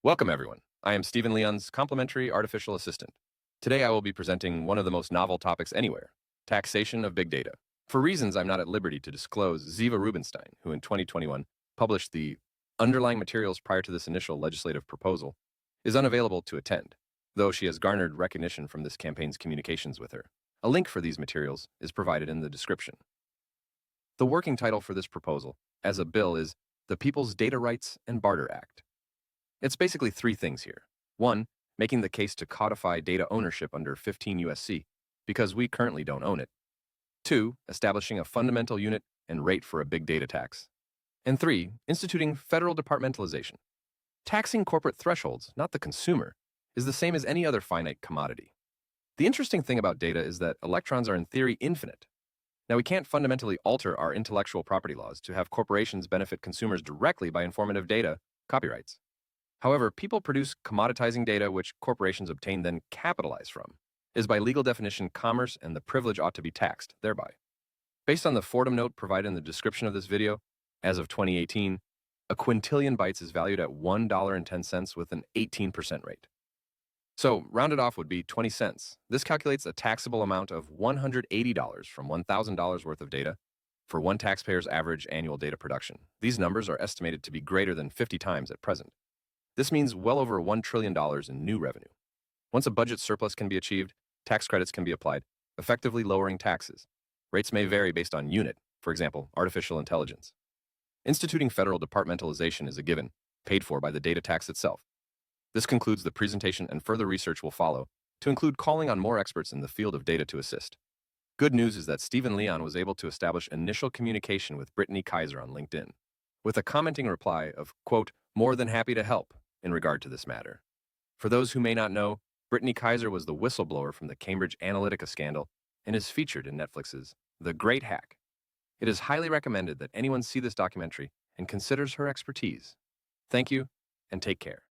Welcome, everyone. I am Stephen Leon's complimentary artificial assistant. Today, I will be presenting one of the most novel topics anywhere, taxation of big data. For reasons I'm not at liberty to disclose, Ziva Rubinstein, who in 2021 published the underlying materials prior to this initial legislative proposal, is unavailable to attend, though she has garnered recognition from this campaign's communications with her. A link for these materials is provided in the description. The working title for this proposal, as a bill, is the People's Data Rights and Barter Act. It's basically three things here. One, making the case to codify data ownership under 15 USC, because we currently don't own it. Two, establishing a fundamental unit and rate for a big data tax. And three, instituting federal departmentalization. Taxing corporate thresholds, not the consumer, is the same as any other finite commodity. The interesting thing about data is that electrons are in theory infinite. Now, we can't fundamentally alter our intellectual property laws to have corporations benefit consumers directly by informative data, copyrights. However, people produce commoditizing data which corporations obtain then capitalize from. Is by legal definition commerce, and the privilege ought to be taxed thereby. Based on the Fordham note provided in the description of this video, as of 2018, a quintillion bytes is valued at $1.10 with an 18% rate. So, rounded off would be 20 cents. This calculates a taxable amount of $180 from $1,000 worth of data for one taxpayer's average annual data production. These numbers are estimated to be greater than 50 times at present. This means well over $1 trillion in new revenue. Once a budget surplus can be achieved, tax credits can be applied, effectively lowering taxes. Rates may vary based on unit, for example, artificial intelligence. Instituting federal departmentalization is a given, paid for by the data tax itself. This concludes the presentation, and further research will follow, to include calling on more experts in the field of data to assist. Good news is that Stephen Leon was able to establish initial communication with Brittany Kaiser on LinkedIn, with a commenting reply of, quote, "more than happy to help," in regard to this matter. For those who may not know, Brittany Kaiser was the whistleblower from the Cambridge Analytica scandal and is featured in Netflix's The Great Hack. It is highly recommended that anyone see this documentary and considers her expertise. Thank you, and take care.